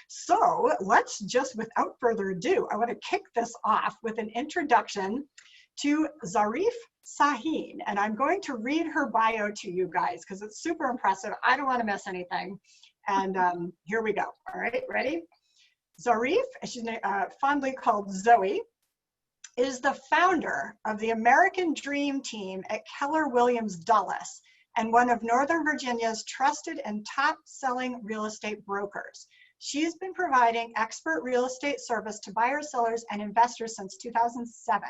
So let's just, without further ado, I want to kick this off with an introduction to Zarif Sahin, and I'm going to read her bio to you guys because it's super impressive. I don't want to miss anything. And here we go. All right, ready? Zarif, she's fondly called Zoe, is the founder of the American Dream Team at Keller Williams Dulles and one of Northern Virginia's trusted and top-selling real estate brokers. She's been providing expert real estate service to buyers, sellers, and investors since 2007.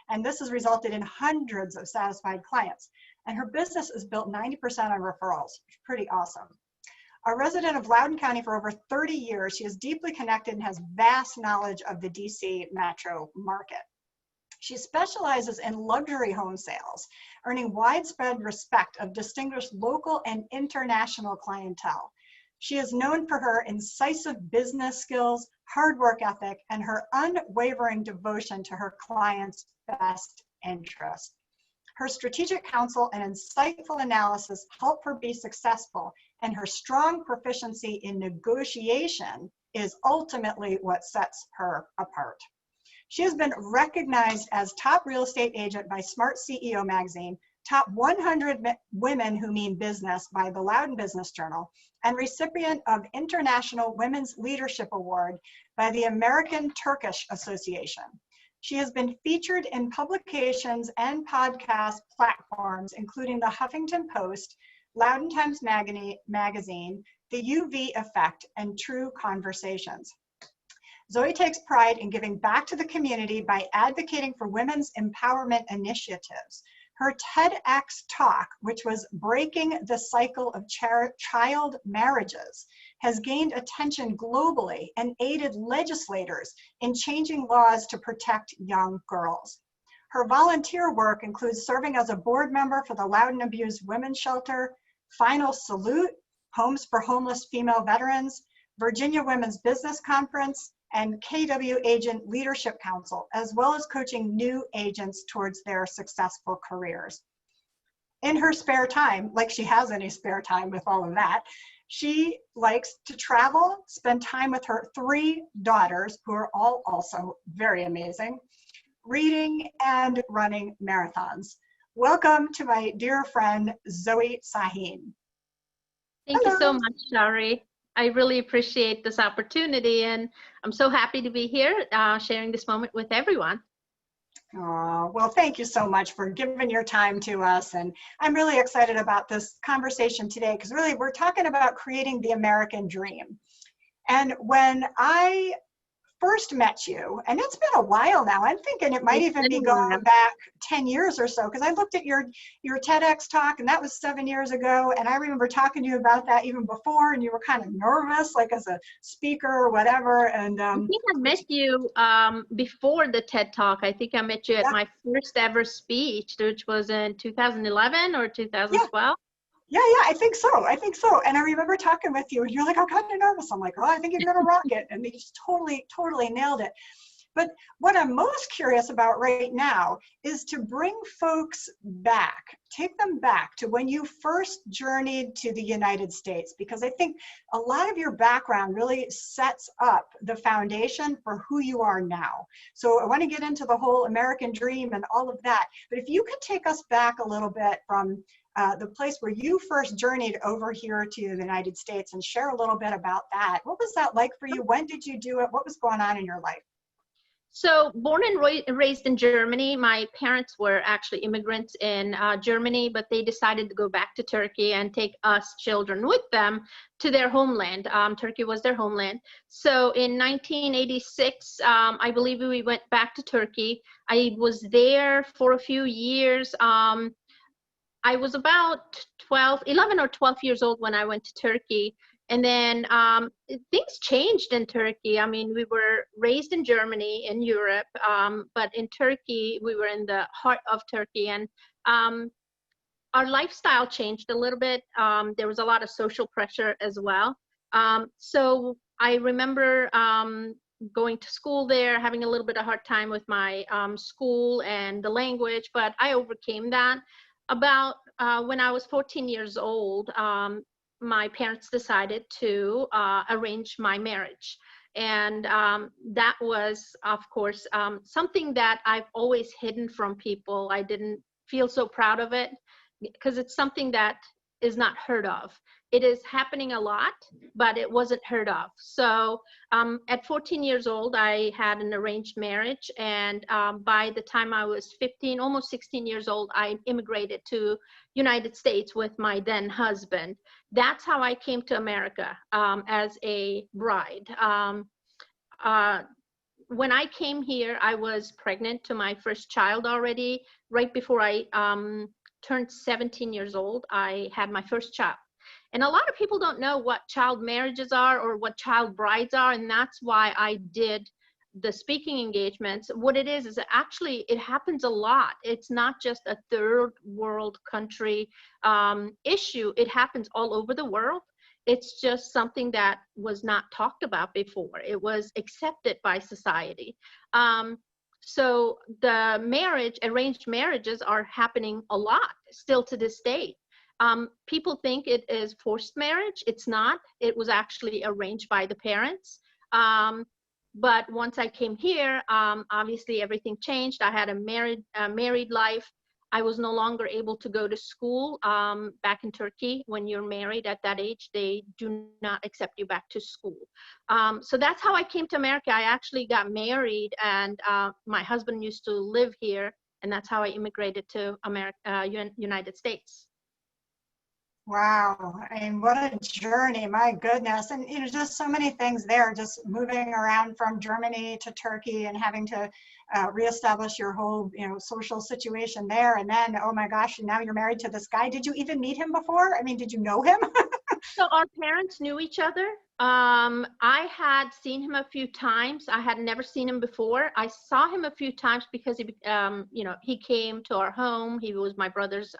And this has resulted in hundreds of satisfied clients. And her business is built 90% on referrals. Pretty awesome. A resident of Loudoun County for over 30 years, she is deeply connected and has vast knowledge of the DC metro market. She specializes in luxury home sales, earning widespread respect of distinguished local and international clientele. She is known for her incisive business skills, hard work ethic, and her unwavering devotion to her clients' best interest. Her strategic counsel and insightful analysis help her be successful, and her strong proficiency in negotiation is ultimately what sets her apart. She has been recognized as top real estate agent by Smart CEO magazine, top 100 women who mean business by the Loudoun Business Journal, and recipient of International Women's Leadership Award by the American Turkish Association. She has been featured in publications and podcast platforms, including the Huffington Post, Loudoun Times Magazine, the UV Effect, and True Conversations. Zoe takes pride in giving back to the community by advocating for women's empowerment initiatives. Her TEDx talk, which was Breaking the Cycle of Child Marriages, has gained attention globally and aided legislators in changing laws to protect young girls. Her volunteer work includes serving as a board member for the Loudoun Abused Women's Shelter, Final Salute, Homes for Homeless Female Veterans, Virginia Women's Business Conference, and KW Agent Leadership Council, as well as coaching new agents towards their successful careers. In her spare time, like she has any spare time with all of that, she likes to travel, spend time with her 3 daughters, who are all also very amazing, reading and running marathons. Welcome to my dear friend, Zoe Sahin. Thank you so much, Shari. I really appreciate this opportunity, and I'm so happy to be here sharing this moment with everyone. Oh, well, thank you so much for giving your time to us. And I'm really excited about this conversation today because really we're talking about creating the American dream. And when I first met you, and it's been a while now, I'm thinking it might even be going back 10 years or so, because I looked at your TEDx talk, and that was 7 years ago, and I remember talking to you about that even before, and you were kind of nervous, like as a speaker or whatever. And I think I met you before the TED Talk. I think I met you at my first ever speech, which was in 2011 or 2012. Yeah, I think so. And I remember talking with you, and you're like, I'm kind of nervous. I'm like, oh, I think you're gonna rock it. And you just totally nailed it. But what I'm most curious about right now is to bring folks back, take them back to when you first journeyed to the United States, because I think a lot of your background really sets up the foundation for who you are now. So I want to get into the whole American dream and all of that. But if you could take us back a little bit from the place where you first journeyed over here to the United States and share a little bit about that. What was that like for you? When did you do it? What was going on in your life? So born and raised in Germany, my parents were actually immigrants in Germany, but they decided to go back to Turkey and take us children with them to their homeland. Turkey was their homeland. So in 1986, I believe we went back to Turkey. I was there for a few years. I was about 11 or 12 years old when I went to Turkey. And then things changed in Turkey. I mean, we were raised in Germany, in Europe, but in Turkey, we were in the heart of Turkey. And our lifestyle changed a little bit. There was a lot of social pressure as well. So I remember going to school there, having a little bit of hard time with my school and the language, but I overcame that. About when I was 14 years old, my parents decided to arrange my marriage. And that was, of course, something that I've always hidden from people. I didn't feel so proud of it because it's something that is not heard of. It is happening a lot, but it wasn't heard of. So at 14 years old, I had an arranged marriage. And by the time I was 15, almost 16 years old, I immigrated to United States with my then husband. That's how I came to America as a bride. When I came here, I was pregnant to my first child already. Right before I turned 17 years old, I had my first child. And a lot of people don't know what child marriages are or what child brides are, and that's why I did the speaking engagements. What it is actually, it happens a lot. It's not just a third world country issue. It happens all over the world. It's just something that was not talked about before. It was accepted by society. So the arranged marriages are happening a lot still to this day. People think it is forced marriage. It's not. It was actually arranged by the parents. But once I came here, obviously everything changed. I had a married life. I was no longer able to go to school. Back in Turkey, when you're married at that age, they do not accept you back to school. So that's how I came to America. I actually got married, and my husband used to live here, and that's how I immigrated to United States. Wow, I mean, what a journey, my goodness. And, just so many things there, just moving around from Germany to Turkey and having to reestablish your whole, social situation there. And then, oh my gosh, and now you're married to this guy. Did you even meet him before? I mean, did you know him? So our parents knew each other. I had seen him a few times. I had never seen him before. I saw him a few times because he came to our home. He was my brother's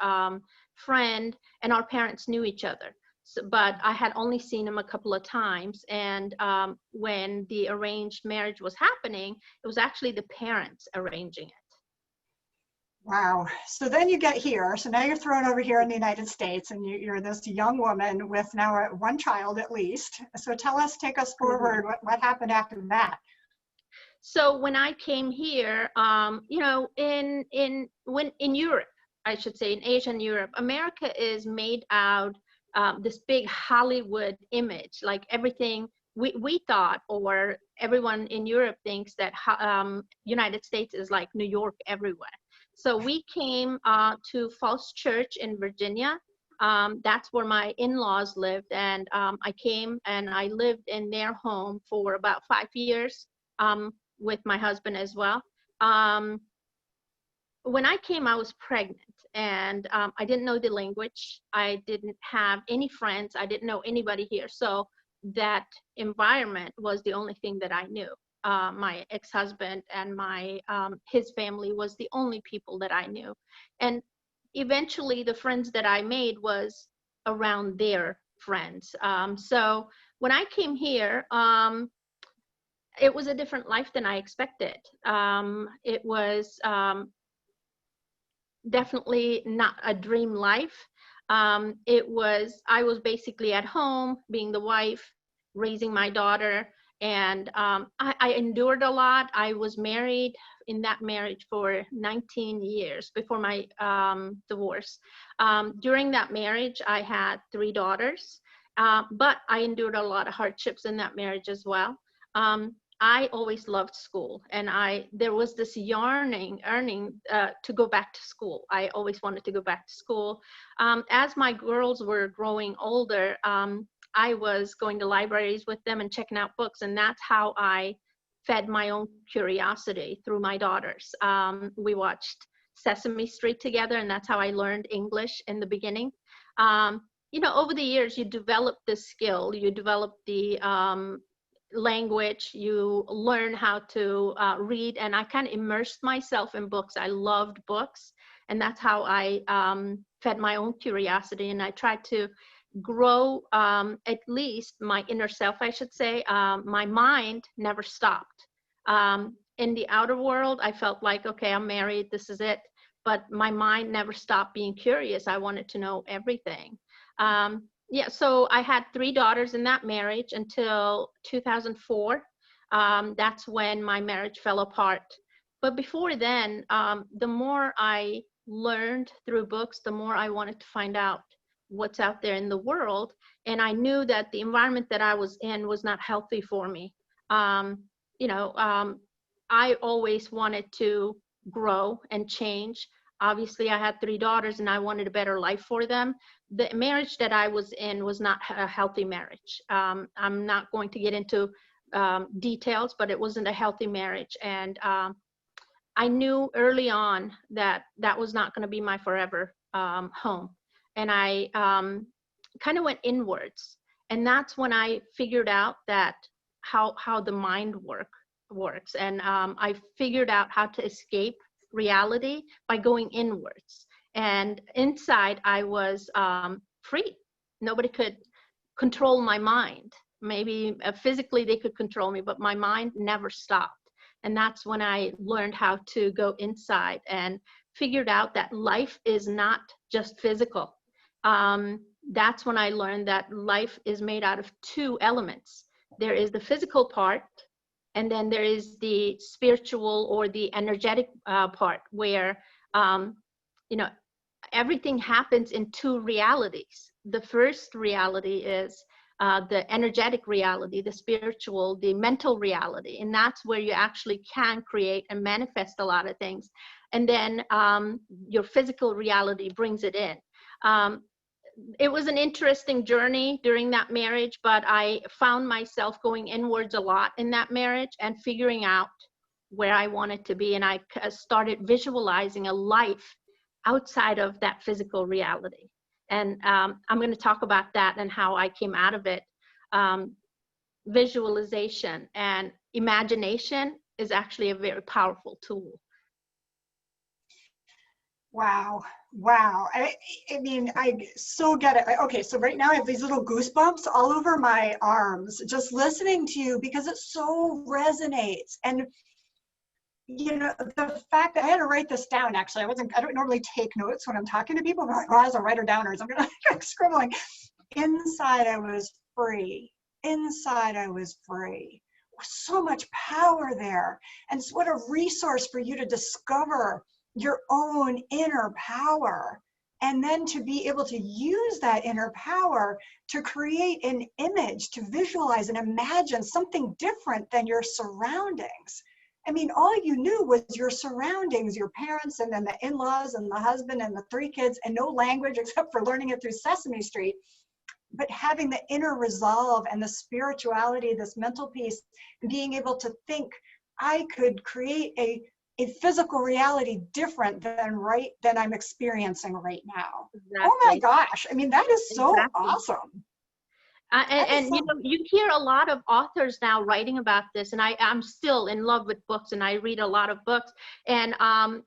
friend, and our parents knew each other. So, but I had only seen him a couple of times. And when the arranged marriage was happening, it was actually the parents arranging it. Wow. So then you get here. So now you're thrown over here in the United States, and you're this young woman with now one child at least. So take us forward. What happened after that? So when I came here, in Europe, I should say, in Asia and Europe, America is made out this big Hollywood image, like everything we thought, or everyone in Europe thinks that United States is like New York everywhere. So we came to Falls Church in Virginia. That's where my in-laws lived, and I came and I lived in their home for about 5 years with my husband as well. When I came, I was pregnant, and I didn't know the language. I didn't have any friends. I didn't know anybody here. So that environment was the only thing that I knew. My ex-husband and his family was the only people that I knew. And eventually the friends that I made was around their friends. So when I came here, it was a different life than I expected. It was definitely not a dream life. I was basically at home, being the wife, raising my daughter, and I endured a lot. I was married in that marriage for 19 years before my divorce. During that marriage, I had 3 daughters, but I endured a lot of hardships in that marriage as well. I always loved school, and there was this yearning to go back to school. I always wanted to go back to school. As my girls were growing older, I was going to libraries with them and checking out books, and that's how I fed my own curiosity through my daughters. We watched Sesame Street together, and that's how I learned English in the beginning. Over the years, you develop the skill, you develop the language, you learn how to read, and I kind of immersed myself in books. I loved books, and that's how I fed my own curiosity, and I tried to grow at least my inner self, I should say. My mind never stopped. In the outer world, I felt like, okay, I'm married, this is it, but my mind never stopped being curious. I wanted to know everything. Yeah, so I had 3 daughters in that marriage until 2004. That's when my marriage fell apart. But before then, the more I learned through books, the more I wanted to find out what's out there in the world. And I knew that the environment that I was in was not healthy for me. Um, you know, I always wanted to grow and change. Obviously, I had 3 daughters and I wanted a better life for them. The marriage that I was in was not a healthy marriage. I'm not going to get into details, but it wasn't a healthy marriage. And I knew early on that that was not going to be my forever home. And I kind of went inwards. And that's when I figured out that how the mind works. And I figured out how to escape reality by going inwards. And inside, I was free. Nobody could control my mind. Maybe physically they could control me, but my mind never stopped. And that's when I learned how to go inside and figured out that life is not just physical. That's when I learned that life is made out of 2 elements. There is the physical part, and then there is the spiritual or the energetic part where, you know, everything happens in 2 realities. The first reality is the energetic reality, the spiritual, the mental reality. And that's where you actually can create and manifest a lot of things. And then your physical reality brings it in. It was an interesting journey during that marriage, but I found myself going inwards a lot in that marriage and figuring out where I wanted to be. And I started visualizing a life outside of that physical reality. And I'm going to talk about that and how I came out of it. Visualization and imagination is actually a very powerful tool. Wow. Wow. I mean, I so get it. Okay, so right now I have these little goosebumps all over my arms just listening to you because it so resonates. And you know, the fact that I had to write this down, actually, I don't normally take notes when I'm talking to people, but I'm like, oh, as a writer downers, I'm gonna like scribbling. Inside I was free. Inside I was free. So much power there. And what a resource for you to discover your own inner power. And then to be able to use that inner power to create an image, to visualize and imagine something different than your surroundings. I mean, all you knew was your surroundings, your parents, and then the in-laws and the husband and the 3 kids, and no language except for learning it through Sesame Street. But having the inner resolve and the spirituality, this mental peace, and being able to think, I could create a physical reality different than I'm experiencing right now. Exactly. Oh my gosh. I mean, that is so awesome. And you know, you hear a lot of authors now writing about this, and I'm still in love with books, and I read a lot of books. And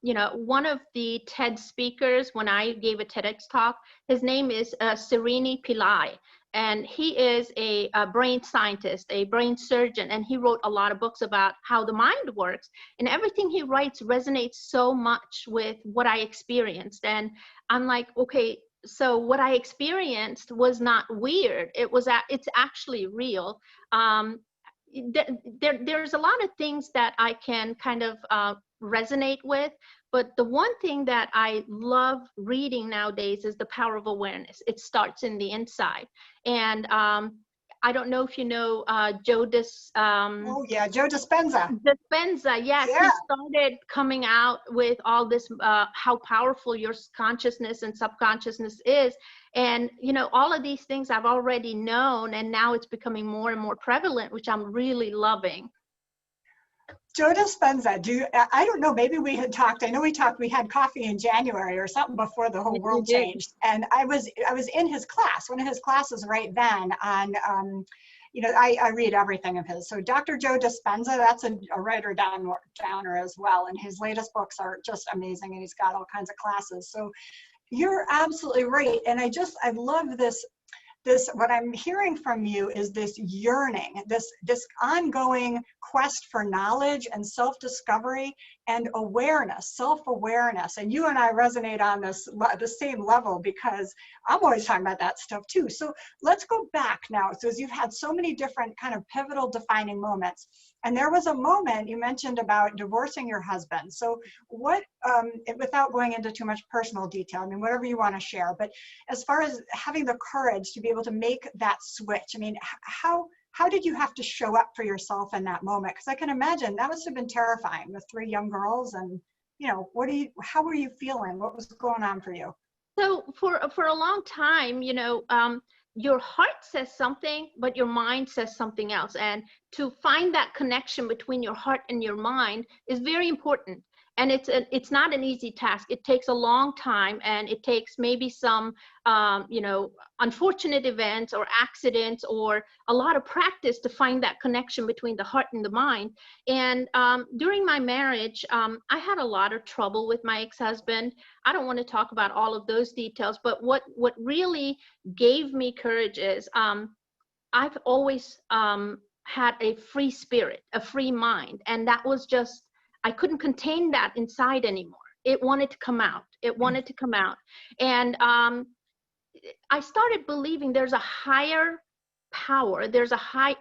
you know, one of the TED speakers, when I gave a TEDx talk, his name is Srini Pillai, and he is a brain scientist, a brain surgeon, and he wrote a lot of books about how the mind works. And everything he writes resonates so much with what I experienced. And I'm like, okay, so what I experienced was not weird. It's actually real. There's a lot of things that I can kind of resonate with, but the one thing that I love reading nowadays is The Power of Awareness. It starts in the inside. And I don't know if you know Joe oh yeah, Joe Dispenza. Dispenza, yes. Yeah. He started coming out with all this, how powerful your consciousness and subconsciousness is. And, you know, all of these things I've already known, and now it's becoming more and more prevalent, which I'm really loving. Joe Dispenza, I don't know, maybe we had talked, I know we had coffee in January or something before the whole world changed. And I was in his class, one of his classes right then on, you know, I read everything of his. So Dr. Joe Dispenza, that's a writer downer as well. And his latest books are just amazing, and he's got all kinds of classes. So you're absolutely right. And I love this. what I'm hearing from you is this yearning, this ongoing quest for knowledge and self-discovery and awareness, self-awareness. And you and I resonate on the same level, because I'm always talking about that stuff too. So let's go back now. So as you've had so many different kind of pivotal defining moments, and there was a moment you mentioned about divorcing your husband. So what, without going into too much personal detail, I mean, whatever you want to share, but as far as having the courage to be able to make that switch, I mean, how did you have to show up for yourself in that moment? Because I can imagine that must have been terrifying with 3 young girls, and you know, how were you feeling? What was going on for you? So for a long time, you know, your heart says something, but your mind says something else. And to find that connection between your heart and your mind is very important. And it's not an easy task. It takes a long time, and it takes maybe some, you know, unfortunate events or accidents or a lot of practice to find that connection between the heart and the mind. And during my marriage, I had a lot of trouble with my ex-husband. I don't want to talk about all of those details, but what really gave me courage is I've always had a free spirit, a free mind, and that was just, I couldn't contain that inside anymore. It wanted to come out. It wanted to come out. And I started believing there's a higher power. There's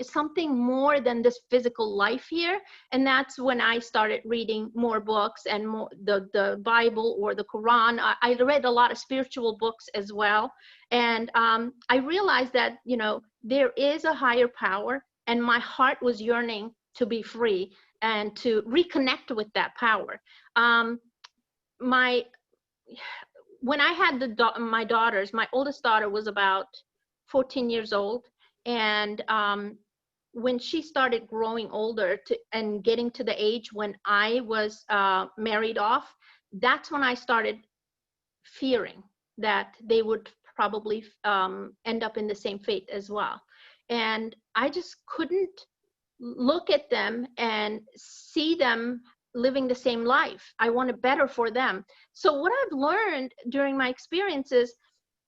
something more than this physical life here. And that's when I started reading more books and more the Bible or the Quran. I read a lot of spiritual books as well. And I realized that, you know, there is a higher power, and my heart was yearning to be free and to reconnect with that power. When I had my daughters, my oldest daughter was about 14 years old. And when she started growing older and getting to the age when I was married off, that's when I started fearing that they would probably end up in the same fate as well. And I just couldn't look at them and see them living the same life. I wanted better for them. So what I've learned during my experiences,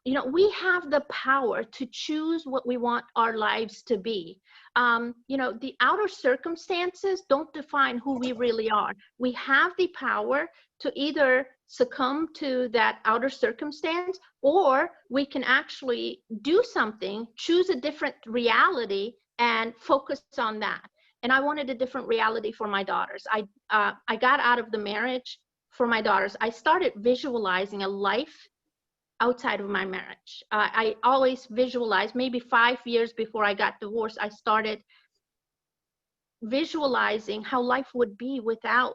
you know, we have the power to choose what we want our lives to be. You know, the outer circumstances don't define who we really are. We have the power to either succumb to that outer circumstance, or we can actually do something, choose a different reality, and focus on that. And I wanted a different reality for my daughters. I got out of the marriage for my daughters. I started visualizing a life outside of my marriage. I always visualized, maybe 5 years before I got divorced, I started visualizing how life would be without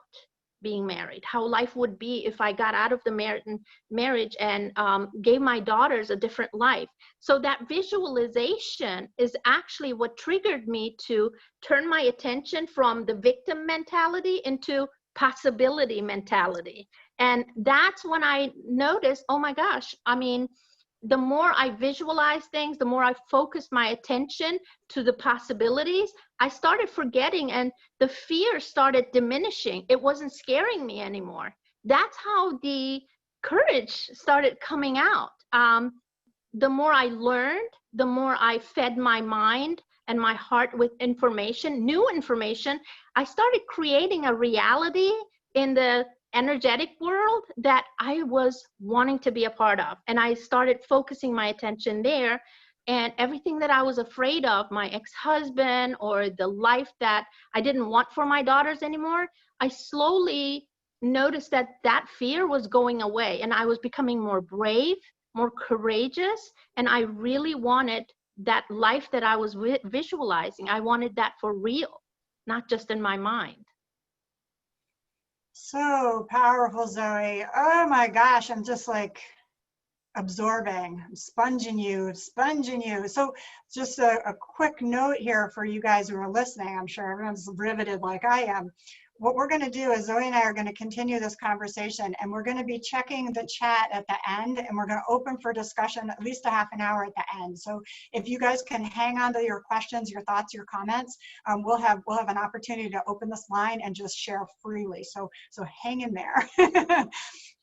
being married, how life would be if I got out of the marriage and gave my daughters a different life. So that visualization is actually what triggered me to turn my attention from the victim mentality into possibility mentality. And that's when I noticed, oh my gosh, I mean, the more I visualize things, the more I focus my attention to the possibilities, I started forgetting, and the fear started diminishing. It wasn't scaring me anymore. That's how the courage started coming out. The more I learned, the more I fed my mind and my heart with information, new information. I started creating a reality in the energetic world that I was wanting to be a part of. And I started focusing my attention there, and everything that I was afraid of, my ex-husband or the life that I didn't want for my daughters anymore, I slowly noticed that that fear was going away, and I was becoming more brave, more courageous, and I really wanted that life that I was visualizing. I wanted that for real, not just in my mind. So powerful, Zoe. Oh my gosh, I'm just like absorbing, I'm sponging you. So just a quick note here for you guys who are listening. I'm sure everyone's riveted like I am. What we're going to do is Zoe and I are going to continue this conversation, and we're going to be checking the chat at the end, and we're going to open for discussion at least a half an hour at the end. So if you guys can hang on to your questions, your thoughts, your comments, we'll have an opportunity to open this line and just share freely. So hang in there.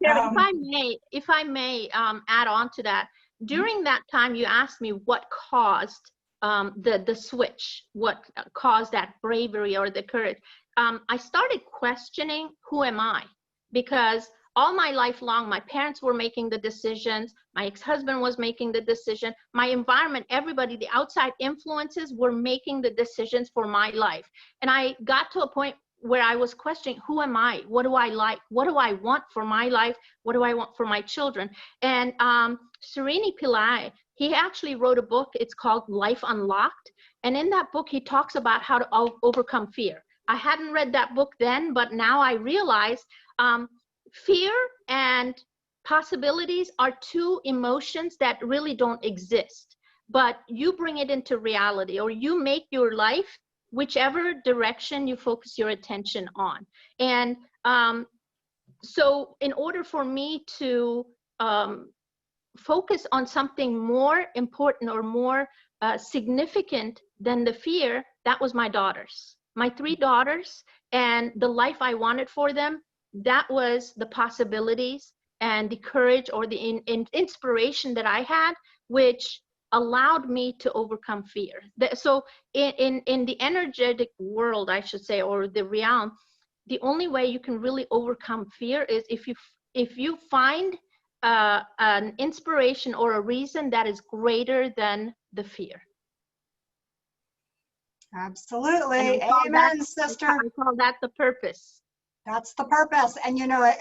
If I may add on to that, During that time, you asked me what caused the switch, what caused that bravery or the courage. I started questioning, who am I? Because all my life long, my parents were making the decisions, my ex-husband was making the decision, my environment, everybody, the outside influences were making the decisions for my life. And I got to a point where I was questioning, who am I? What do I like? What do I want for my life? What do I want for my children? And Srini Pillai, he actually wrote a book. It's called Life Unlocked. And in that book, he talks about how to overcome fear. I hadn't read that book then, but now I realize fear and possibilities are two emotions that really don't exist. But you bring it into reality, or you make your life whichever direction you focus your attention on. And so in order for me to focus on something more important or more significant than the fear, that was my daughters, my 3 daughters, and the life I wanted for them. That was the possibilities and the courage or the inspiration that I had, which allowed me to overcome fear. So in the energetic world, I should say, or the realm, the only way you can really overcome fear is if you find an inspiration or a reason that is greater than the fear. Absolutely. Amen, sister. I call that the purpose. That's the purpose. And you know,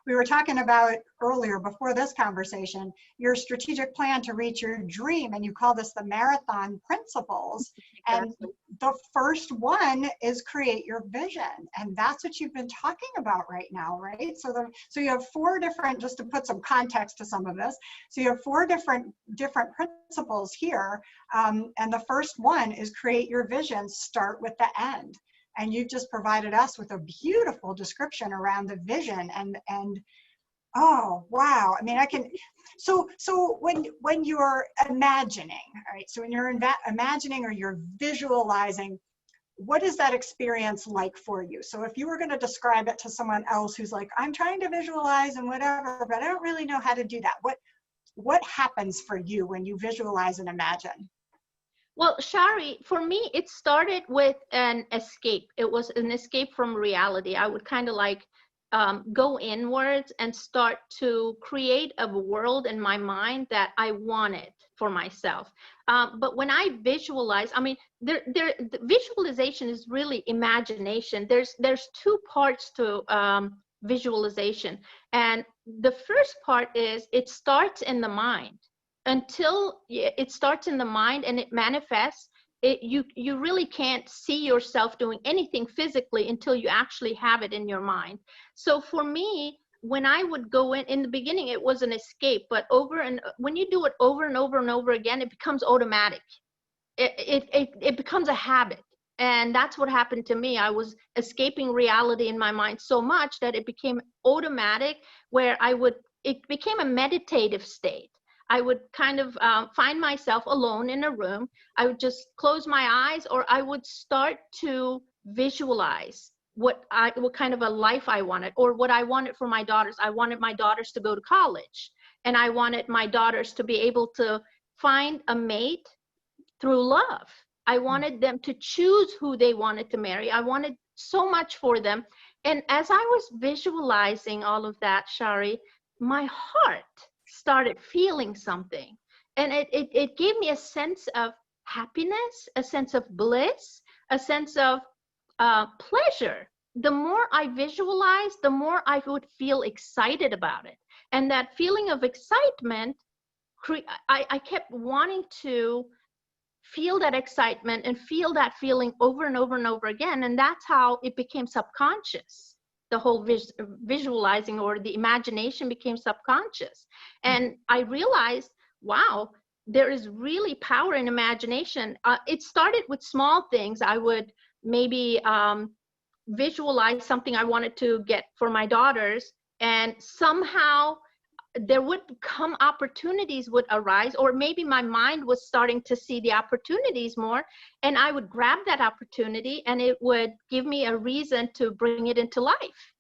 we were talking about earlier before this conversation, your strategic plan to reach your dream, and you call this the marathon principles. And the first one is create your vision. And that's what you've been talking about right now, right? So you have 4 different, just to put some context to some of this. So you have 4 different principles here. And the first one is create your vision, start with the end. And you've just provided us with a beautiful description around the vision and oh, wow. I mean, so when you're imagining, all right, so when you're imagining or you're visualizing, what is that experience like for you? So if you were going to describe it to someone else who's like, I'm trying to visualize and whatever, but I don't really know how to do that. What happens for you when you visualize and imagine? Well, Shari, for me, it started with an escape. It was an escape from reality. I would kind of like go inwards and start to create a world in my mind that I wanted for myself. But when I visualize, I mean, the visualization is really imagination. There's 2 parts to visualization. And the first part is it starts in the mind. Until it starts in the mind and it manifests, you really can't see yourself doing anything physically until you actually have it in your mind. So for me, when I would go in the beginning, it was an escape, but when you do it over and over and over again, it becomes automatic. It becomes a habit. And that's what happened to me. I was escaping reality in my mind so much that it became automatic, where it became a meditative state. I would kind of find myself alone in a room. I would just close my eyes, or I would start to visualize what kind of a life I wanted, or what I wanted for my daughters. I wanted my daughters to go to college, and I wanted my daughters to be able to find a mate through love. I wanted them to choose who they wanted to marry. I wanted so much for them. And as I was visualizing all of that, Shari, my heart started feeling something, and it gave me a sense of happiness, a sense of bliss, a sense of pleasure. The more I visualized, the more I would feel excited about it, and that feeling of excitement, I kept wanting to feel that excitement and feel that feeling over and over and over again, and that's how it became subconscious. The whole visualizing or the imagination became subconscious. And I realized, wow, there is really power in imagination. It started with small things. I would maybe visualize something I wanted to get for my daughters, and somehow there would come opportunities would arise, or maybe my mind was starting to see the opportunities more, and I would grab that opportunity and it would give me a reason to bring it into life.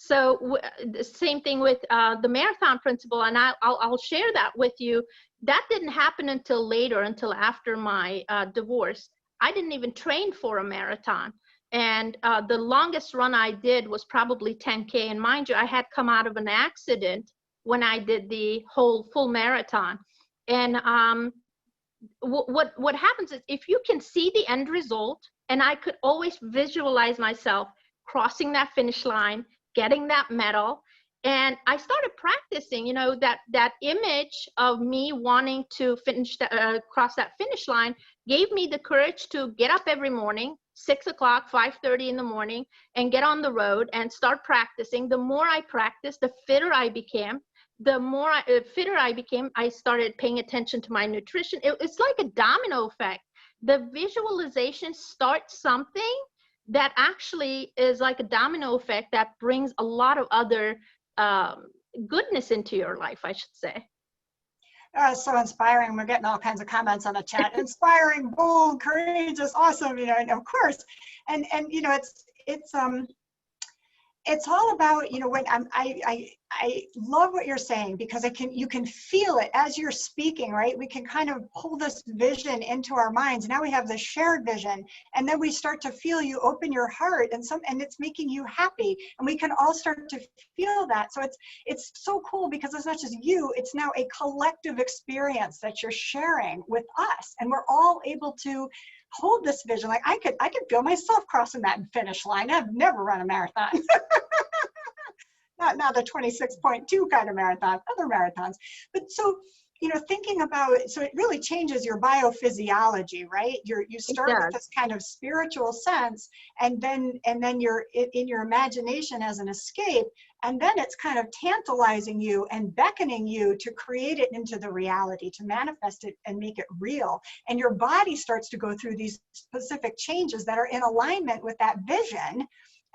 So the same thing with the marathon principle, and I'll share that with you. That didn't happen until later, until after my divorce. I didn't even train for a marathon. And the longest run I did was probably 10K. And mind you, I had come out of an accident when I did the whole full marathon. And what happens is, if you can see the end result, and I could always visualize myself crossing that finish line, getting that medal. And I started practicing, you know, that image of me wanting to finish cross that finish line gave me the courage to get up every morning, 6 o'clock, 5:30 in the morning, and get on the road and start practicing. The more I practiced, the fitter I became. The more fitter I became, I started paying attention to my nutrition. It's like a domino effect. The visualization starts something that actually is like a domino effect that brings a lot of other goodness into your life, I should say. So inspiring. We're getting all kinds of comments on the chat. Inspiring, bold, courageous, awesome, you know, and of course, and you know, it's all about, you know, when I love what you're saying, because you can feel it as you're speaking, right? We can kind of pull this vision into our minds. Now we have this shared vision, and then we start to feel you open your heart, and it's making you happy, and we can all start to feel that. So it's so cool, because it's not just you, it's now a collective experience that you're sharing with us, and we're all able to hold this vision. Like I could feel myself crossing that finish line. I've never run a marathon. Not the 26.2 kind of marathon, other marathons. But so, you know, thinking about it, so it really changes your biophysiology, right? You start with this kind of spiritual sense, and then you're in your imagination as an escape, and then it's kind of tantalizing you and beckoning you to create it into the reality, to manifest it and make it real. And your body starts to go through these specific changes that are in alignment with that vision,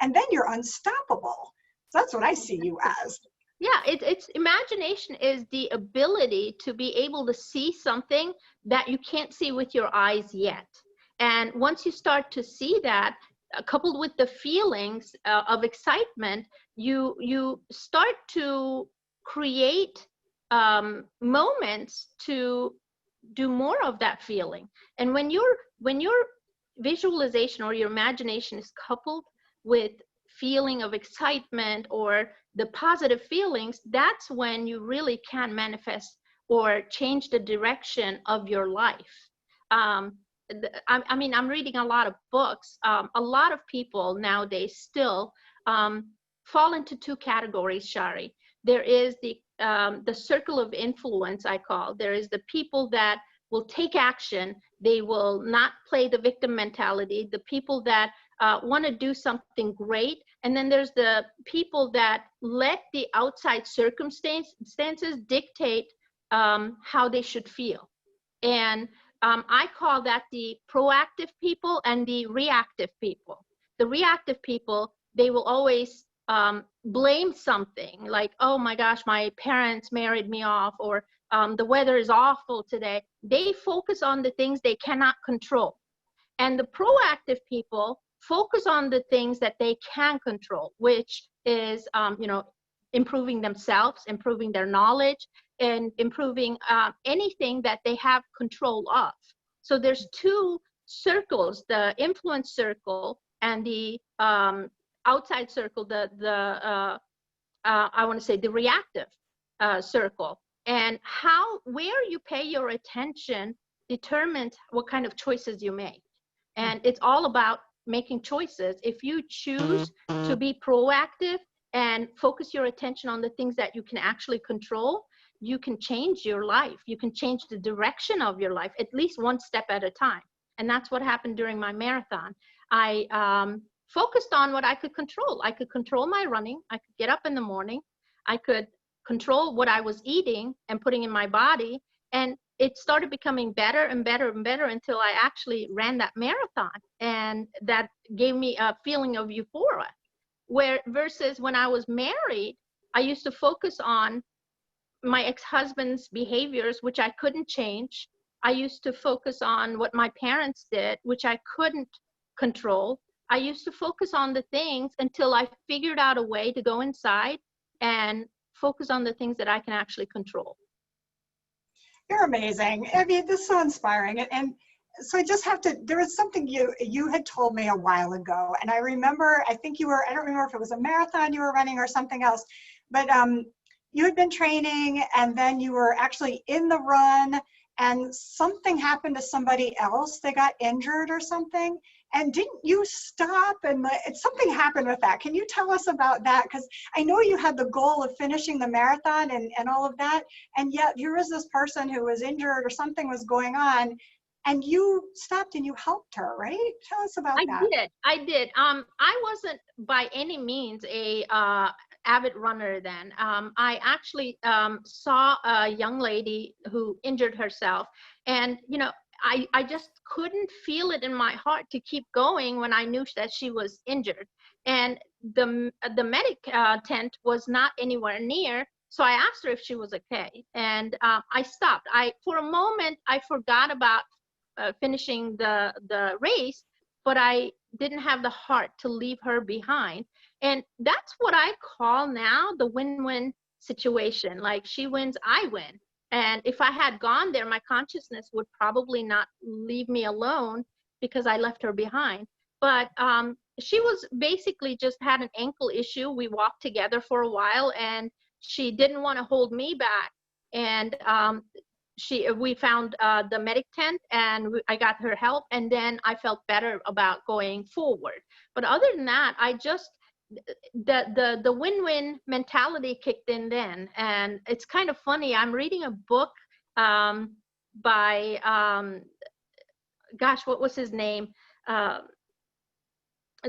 and then you're unstoppable. So that's what I see you as. Yeah, it's imagination is the ability to be able to see something that you can't see with your eyes yet. And once you start to see that, coupled with the feelings of excitement, you start to create moments to do more of that feeling. And when your visualization or your imagination is coupled with feeling of excitement or the positive feelings, that's when you really can manifest or change the direction of your life. I mean, I'm reading a lot of books. A lot of people nowadays still fall into two categories, Shari. There is the circle of influence, I call. There is the people that will take action. They will not play the victim mentality. The people that want to do something great. And then there's the people that let the outside circumstances dictate how they should feel. And I call that the proactive people and the reactive people. The reactive people, they will always blame something like, oh my gosh, my parents married me off, or the weather is awful today. They focus on the things they cannot control. And the proactive people focus on the things that they can control, which is, you know, improving themselves, improving their knowledge, and improving anything that they have control of. So there's two circles, the influence circle and the outside circle, I want to say the reactive circle. And where you pay your attention determines what kind of choices you make. And it's all about making choices. If you choose to be proactive and focus your attention on the things that you can actually control, you can change your life. You can change the direction of your life, at least one step at a time. And that's what happened during my marathon. I focused on what I could control. I could control my running. I could get up in the morning. I could control what I was eating and putting in my body. And it started becoming better and better and better until I actually ran that marathon. And that gave me a feeling of euphoria. Versus when I was married, I used to focus on my ex-husband's behaviors, which I couldn't change. I used to focus on what my parents did, which I couldn't control. I used to focus on the things until I figured out a way to go inside and focus on the things that I can actually control. You're amazing. I mean, this is so inspiring. And so I just have to, there was something you had told me a while ago. And I remember, I think you were, I don't remember if it was a marathon you were running or something else, but you had been training and then you were actually in the run and something happened to somebody else. They got injured or something. And didn't you stop and something happened with that? Can you tell us about that? Because I know you had the goal of finishing the marathon and all of that. And yet here was this person who was injured or something was going on and you stopped and you helped her, right? Tell us about that. I did. I wasn't by any means a avid runner then. I actually saw a young lady who injured herself, and I just couldn't feel it in my heart to keep going when I knew that she was injured, and the medic tent was not anywhere near. So I asked her if she was okay, and I stopped. For a moment I forgot about finishing the race, but I didn't have the heart to leave her behind. And that's what I call now the win-win situation. Like, she wins, I win. And if I had gone there, my consciousness would probably not leave me alone because I left her behind. But she was basically just had an ankle issue. We walked together for a while and she didn't want to hold me back. And we found the medic tent and I got her help, and then I felt better about going forward. But other than that, I just, the win-win mentality kicked in then. And it's kind of funny, I'm reading a book by gosh, what was his name?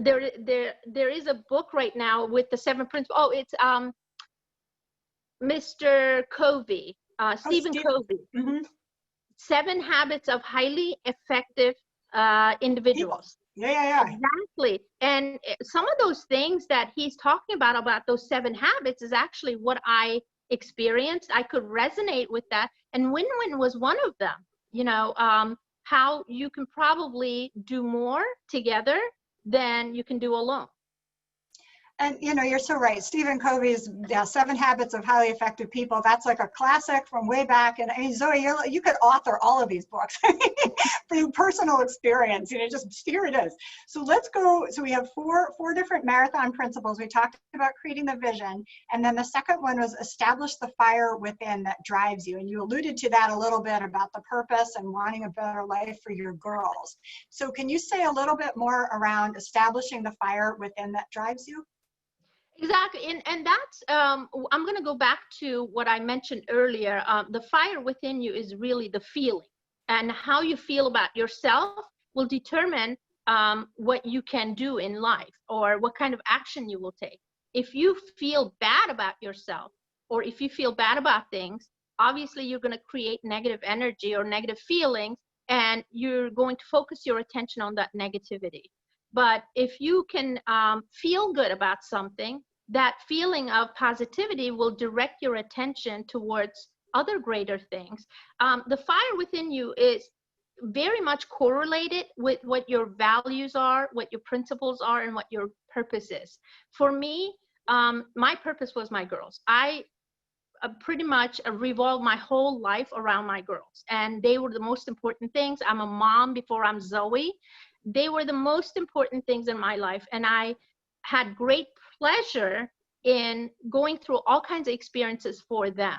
There is a book right now with the 7 principles. Oh, it's Mr. Covey. Stephen Covey. Mm-hmm. 7 Habits of Highly Effective Individuals. Yeah. Exactly. And some of those things that he's talking about those 7 habits is actually what I experienced. I could resonate with that. And win-win was one of them. How you can probably do more together than you can do alone. And you're so right. Stephen Covey's 7 Habits of Highly Effective People, that's like a classic from way back. And I mean, Zoe, you could author all of these books through personal experience. Just here it is. So let's go. So we have four different marathon principles. We talked about creating the vision. And then the second one was establish the fire within that drives you. And you alluded to that a little bit about the purpose and wanting a better life for your girls. So can you say a little bit more around establishing the fire within that drives you? Exactly. And that's, I'm going to go back to what I mentioned earlier. The fire within you is really the feeling, and how you feel about yourself will determine what you can do in life or what kind of action you will take. If you feel bad about yourself, or if you feel bad about things, obviously you're going to create negative energy or negative feelings, and you're going to focus your attention on that negativity. But if you can feel good about something, that feeling of positivity will direct your attention towards other greater things. The fire within you is very much correlated with what your values are, what your principles are, and what your purpose is. For me, my purpose was my girls. I pretty much revolved my whole life around my girls, and they were the most important things. I'm a mom before I'm Zoe. They were the most important things in my life, and I had great pleasure in going through all kinds of experiences for them.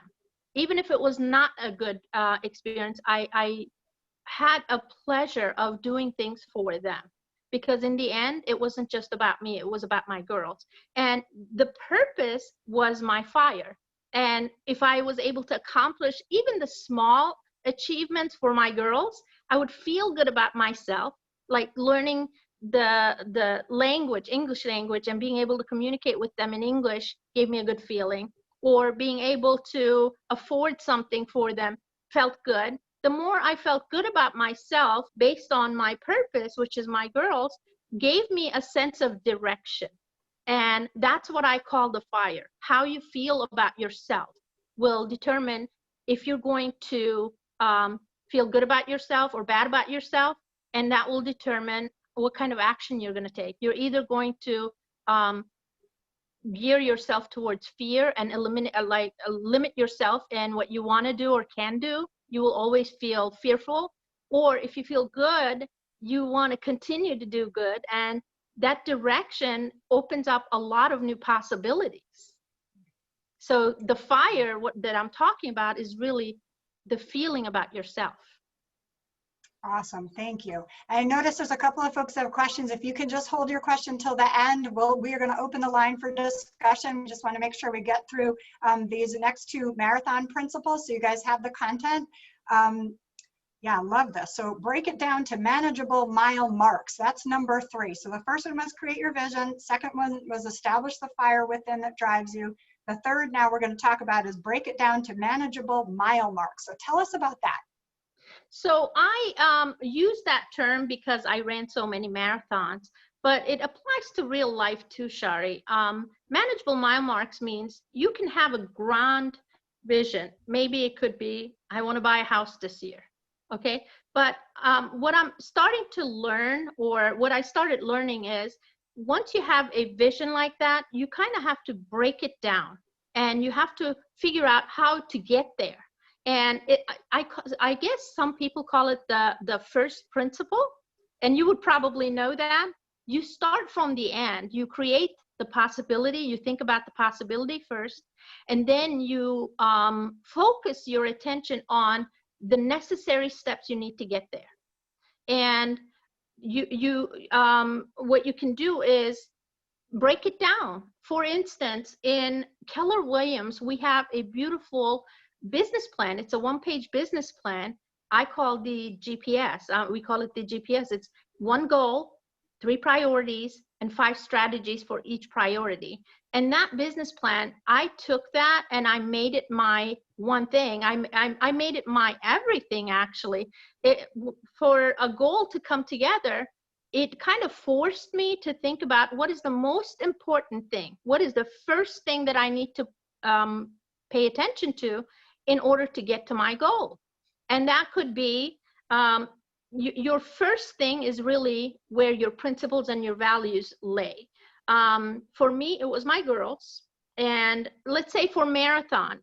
Even if it was not a good experience, I had a pleasure of doing things for them, because in the end, it wasn't just about me, it was about my girls. And the purpose was my fire. And if I was able to accomplish even the small achievements for my girls, I would feel good about myself. Like learning the language, English language, and being able to communicate with them in English gave me a good feeling. Or being able to afford something for them felt good. The more I felt good about myself based on my purpose, which is my girls, gave me a sense of direction. And that's what I call the fire. How you feel about yourself will determine if you're going to feel good about yourself or bad about yourself. And that will determine what kind of action you're going to take. You're either going to gear yourself towards fear and limit yourself in what you want to do or can do. You will always feel fearful. Or if you feel good, you want to continue to do good, and that direction opens up a lot of new possibilities. So the fire that I'm talking about is really the feeling about yourself. Awesome, thank you. I noticed there's a couple of folks that have questions. If you can just hold your question till the end, we are going to open the line for discussion. We just want to make sure we get through these next two marathon principles so you guys have the content. Yeah, I love this. So break it down to manageable mile marks. That's number 3. So the first one was create your vision. Second one was establish the fire within that drives you. The third now we're going to talk about is break it down to manageable mile marks. So tell us about that. So I use that term because I ran so many marathons, but it applies to real life too, Shari. Manageable mile marks means you can have a grand vision. Maybe it could be, I want to buy a house this year. Okay, but what I'm starting to learn, or what I started learning, is once you have a vision like that, you kind of have to break it down and you have to figure out how to get there. And I guess some people call it the first principle, and you would probably know that. You start from the end, you create the possibility, you think about the possibility first, and then you focus your attention on the necessary steps you need to get there. And what you can do is break it down. For instance, in Keller Williams, we have a beautiful business plan. It's a one-page business plan. I call the GPS. We call it the GPS. It's 1 goal, 3 priorities, and 5 strategies for each priority. And that business plan, I took that and I made it my one thing. I made it my everything, actually. For a goal to come together, it kind of forced me to think about what is the most important thing. What is the first thing that I need to pay attention to in order to get to my goal? And that could be your first thing is really where your principles and your values lay. For me, it was my girls. And let's say for marathon,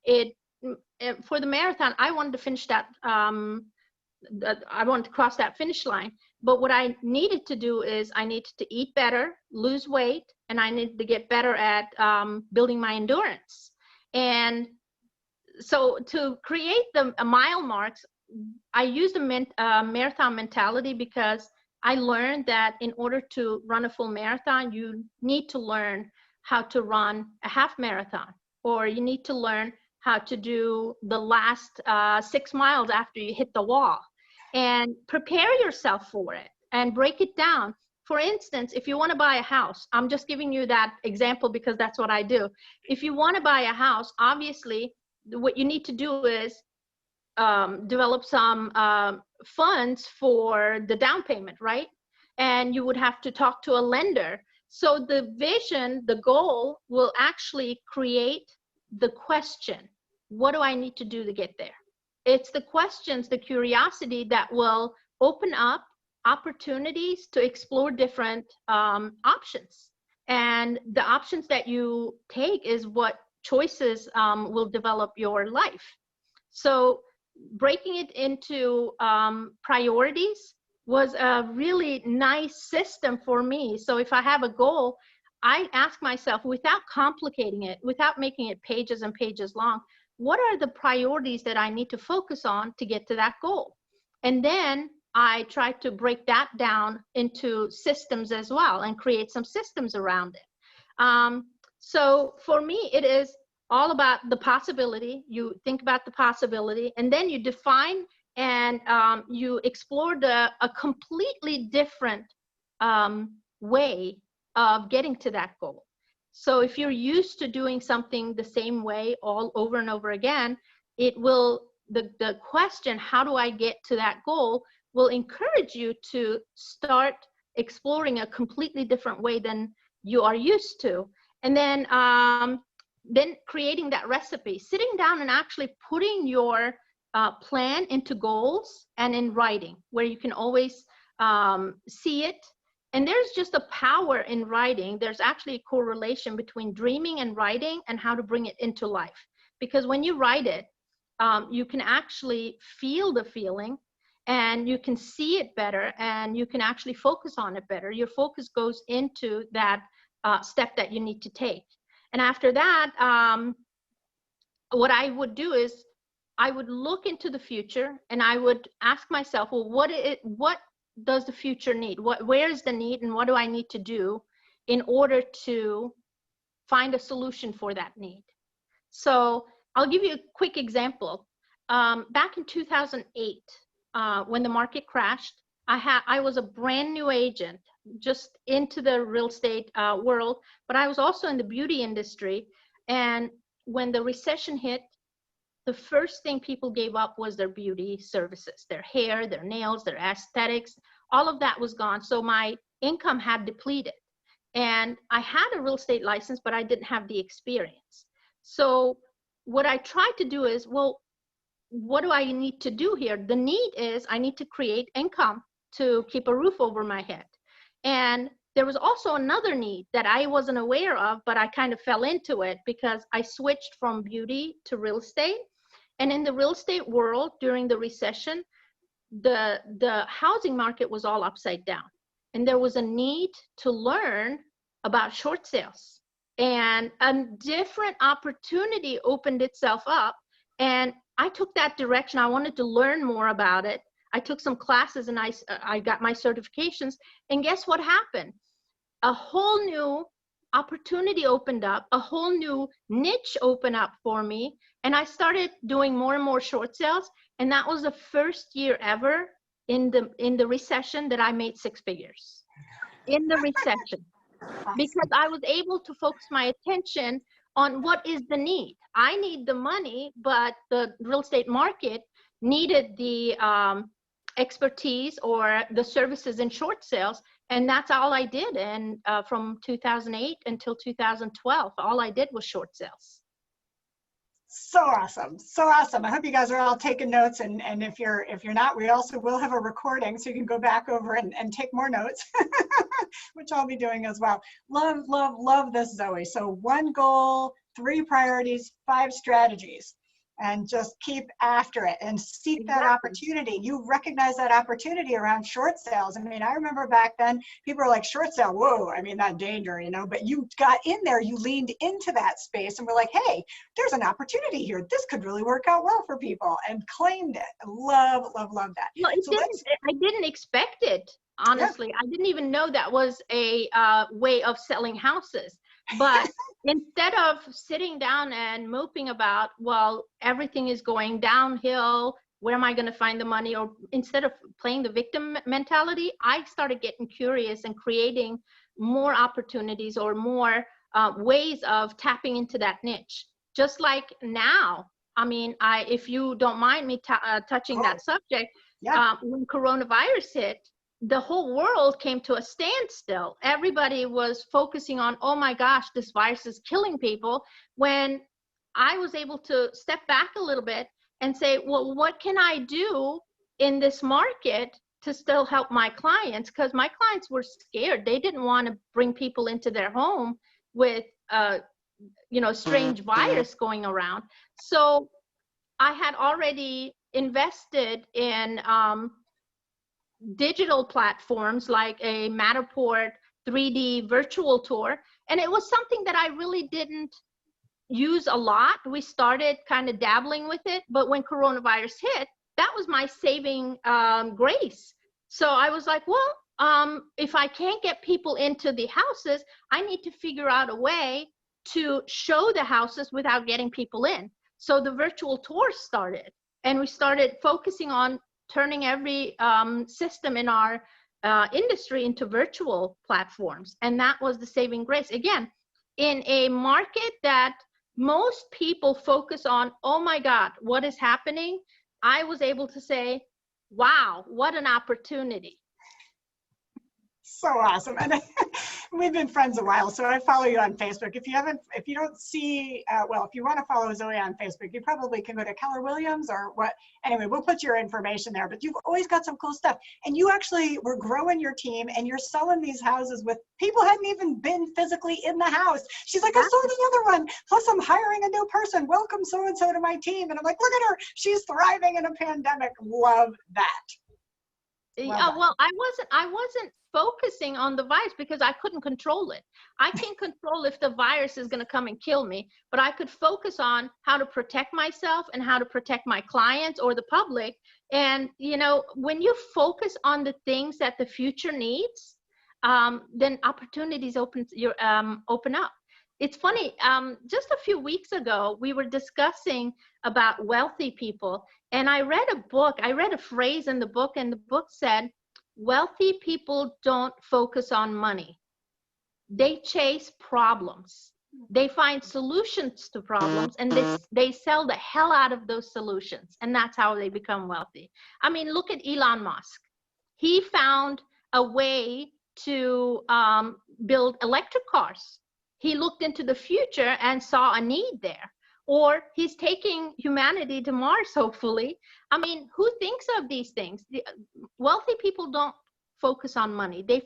for the marathon, I wanted to finish that, I wanted to cross that finish line. But what I needed to do is I needed to eat better, lose weight, and I needed to get better at building my endurance. And so to create the mile marks, I used a marathon mentality because I learned that in order to run a full marathon, you need to learn how to run a half marathon, or you need to learn how to do the last 6 miles after you hit the wall, and prepare yourself for it and break it down. For instance, if you want to buy a house, I'm just giving you that example because that's what I do. If you want to buy a house, obviously what you need to do is develop some funds for the down payment, right? And you would have to talk to a lender. So the vision, the goal, will actually create the question. What do I need to do to get there? It's the questions, the curiosity that will open up opportunities to explore different options. And the options that you take is what choices will develop your life. So breaking it into priorities was a really nice system for me. So if I have a goal, I ask myself, without complicating it, without making it pages and pages long, what are the priorities that I need to focus on to get to that goal? And then I try to break that down into systems as well and create some systems around it. So for me, it is all about the possibility. You think about the possibility, and then you define and you explore a completely different way of getting to that goal. So if you're used to doing something the same way all over and over again, it will, the question, how do I get to that goal, will encourage you to start exploring a completely different way than you are used to. And then creating that recipe, sitting down and actually putting your plan into goals and in writing, where you can always see it And there's just a power in writing. There's actually a correlation between dreaming and writing and how to bring it into life. Because when you write it, you can actually feel the feeling and you can see it better and you can actually focus on it better. Your focus goes into that step that you need to take. And after that, what I would do is I would look into the future and I would ask myself, well, what does the future need? Where is the need and what do I need to do in order to find a solution for that need? So I'll give you a quick example. Back in 2008, when the market crashed, I was a brand new agent just into the real estate world, but I was also in the beauty industry. And when the recession hit, the first thing people gave up was their beauty services, their hair, their nails, their aesthetics, all of that was gone. So my income had depleted. And I had a real estate license, but I didn't have the experience. So what I tried to do is, well, what do I need to do here? The need is I need to create income to keep a roof over my head. And there was also another need that I wasn't aware of, but I kind of fell into it because I switched from beauty to real estate. And in the real estate world during the recession, the housing market was all upside down. And there was a need to learn about short sales. And a different opportunity opened itself up. And I took that direction. I wanted to learn more about it. I took some classes and I got my certifications. And guess what happened? A whole new opportunity opened up, a whole new niche opened up for me. And I started doing more and more short sales. And that was the first year ever in the recession that I made 6 figures in the recession, because I was able to focus my attention on what is the need. I need the money, but the real estate market needed the expertise or the services in short sales. And that's all I did. And from 2008 until 2012, all I did was short sales. So awesome. So awesome. I hope you guys are all taking notes. And if you're not, we also will have a recording so you can go back over and take more notes, which I'll be doing as well. Love, love, love this, Zoe. So 1 goal, 3 priorities, 5 strategies, and just keep after it and seek that opportunity. You recognize that opportunity around short sales. I mean, I remember back then people were like, short sale, whoa, I mean, that danger, you know, but you got in there, you leaned into that space and were like, hey, there's an opportunity here. This could really work out well for people, and claimed it. Love, love, love that. Well, I didn't expect it, honestly. Yeah. I didn't even know that was a way of selling houses. But instead of sitting down and moping about, well, everything is going downhill, where am I going to find the money? Or instead of playing the victim mentality, I started getting curious and creating more opportunities or more ways of tapping into that niche. Just like now, I mean, if you don't mind me touching that subject, when coronavirus hit, the whole world came to a standstill. Everybody was focusing on, oh my gosh, this virus is killing people. When I was able to step back a little bit and say, well, what can I do in this market to still help my clients? Because my clients were scared. They didn't want to bring people into their home with, strange virus going around. So I had already invested in digital platforms like a Matterport 3D virtual tour. And it was something that I really didn't use a lot. We started kind of dabbling with it, but when coronavirus hit, that was my saving grace. So I was like, well, if I can't get people into the houses, I need to figure out a way to show the houses without getting people in. So the virtual tour started, and we started focusing on turning every system in our industry into virtual platforms. And that was the saving grace. Again, in a market that most people focus on, oh my God, what is happening? I was able to say, wow, what an opportunity. So awesome. And We've been friends a while, so I follow you on Facebook. If you don't see, well, if you want to follow Zoe on Facebook, you probably can go to Keller Williams or what. Anyway, we'll put your information there, but you've always got some cool stuff. And you actually were growing your team and you're selling these houses with people hadn't even been physically in the house. She's like, I sold another one. Plus I'm hiring a new person. Welcome so-and-so to my team. And I'm like, look at her. She's thriving in a pandemic. Love that. Well, I wasn't focusing on the virus because I couldn't control it. I can't control if the virus is going to come and kill me, but I could focus on how to protect myself and how to protect my clients or the public. And, you know, when you focus on the things that the future needs, then opportunities open up. It's funny, just a few weeks ago, we were discussing about wealthy people, and I read a phrase in the book, and the book said, wealthy people don't focus on money. They chase problems. They find solutions to problems, and they sell the hell out of those solutions, and that's how they become wealthy. I mean, look at Elon Musk. He found a way to build electric cars. He looked into the future and saw a need there. Or he's taking humanity to Mars, hopefully. I mean, who thinks of these things? Wealthy people don't focus on money. They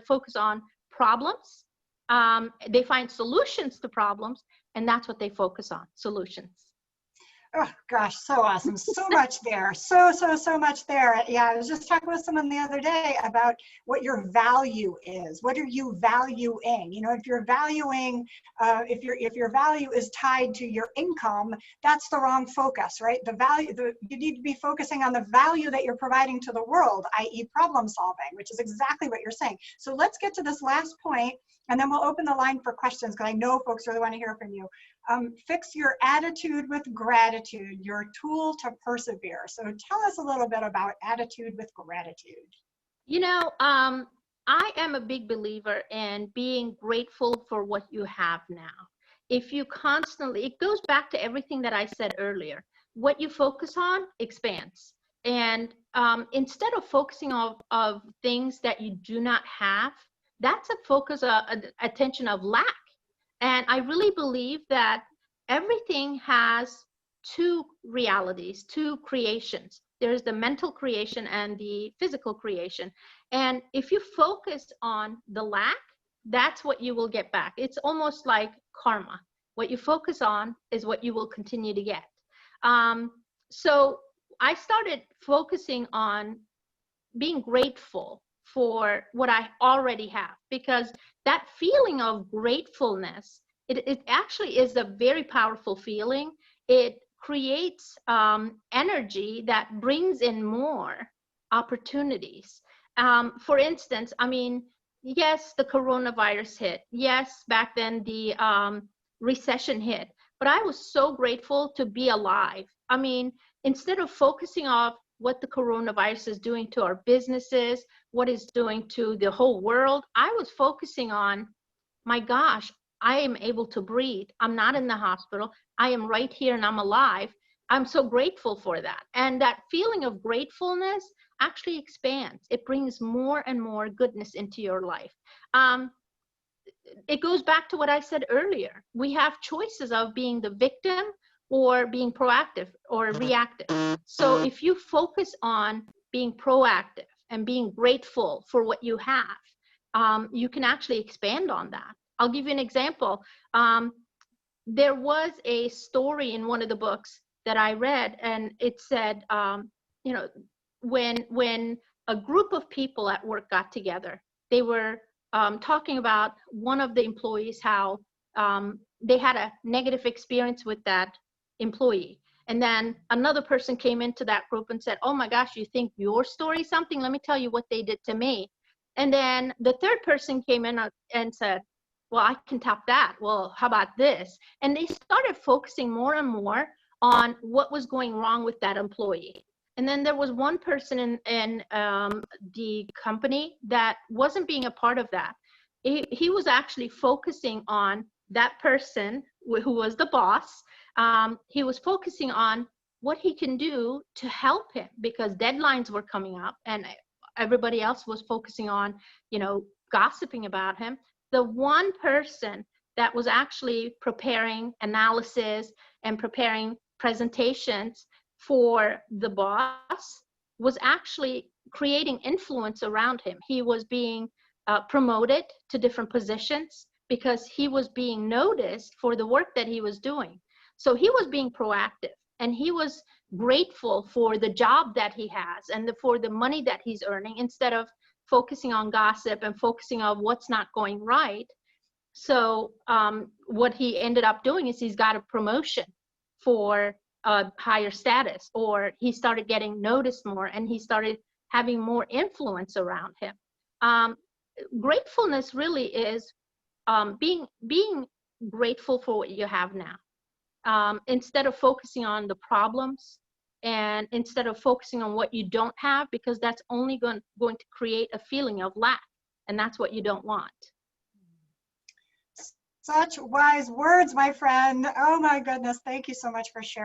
focus on problems. They find solutions to problems, and that's what they focus on, solutions. Oh gosh, so awesome. So much there. So much there. Yeah, I was just talking with someone the other day about what your value is. What are you valuing? You know, if you're valuing, if your value is tied to your income, that's the wrong focus, right? You need to be focusing on the value that you're providing to the world, i.e. problem solving, which is exactly what you're saying. So let's get to this last point, and then we'll open the line for questions, because I know folks really want to hear from you. Fix your attitude with gratitude, your tool to persevere. So tell us a little bit about attitude with gratitude. You know, I am a big believer in being grateful for what you have now. If you constantly, it goes back to everything that I said earlier. What you focus on expands. And instead of focusing on things that you do not have, that's a focus, attention of lack. And I really believe that everything has two realities, two creations. There's the mental creation and the physical creation. And if you focus on the lack, that's what you will get back. It's almost like karma. What you focus on is what you will continue to get. So I started focusing on being grateful for what I already have, because that feeling of gratefulness, it actually is a very powerful feeling. It creates energy that brings in more opportunities. For instance, I mean, yes, the coronavirus hit. Yes, back then the recession hit. But I was so grateful to be alive. I mean, instead of focusing on what the coronavirus is doing to our businesses, what it's doing to the whole world, I was focusing on, my gosh, I am able to breathe. I'm not in the hospital. I am right here and I'm alive. I'm so grateful for that. And that feeling of gratefulness actually expands. It brings more and more goodness into your life. It goes back to what I said earlier. We have choices of being the victim or being proactive or reactive. So if you focus on being proactive and being grateful for what you have, you can actually expand on that. I'll give you an example. There was a story in one of the books that I read, and it said, you know, when a group of people at work got together, they were talking about one of the employees, how they had a negative experience with that employee. And then another person came into that group and said, oh my gosh, you think your story is something? Let me tell you what they did to me. And then the third person came in and said, well, I can top that. Well, how about this? And they started focusing more and more on what was going wrong with that employee. And then there was one person in the company that wasn't being a part of that. He was actually focusing on that person who was the boss. He was focusing on what he can do to help him, because deadlines were coming up and everybody else was focusing on, you know, gossiping about him. the one person that was actually preparing analysis and preparing presentations for the boss was actually creating influence around him. He was being promoted to different positions because he was being noticed for the work that he was doing. So he was being proactive, and he was grateful for the job that he has and for the money that he's earning, instead of focusing on gossip and focusing on what's not going right. So what he ended up doing is he's got a promotion for a higher status, or he started getting noticed more, and he started having more influence around him. Gratefulness really is being grateful for what you have now, instead of focusing on the problems, and instead of focusing on what you don't have, because that's only going to create a feeling of lack, and that's what you don't want. Such wise words, my friend. Oh my goodness. Thank you so much for sharing.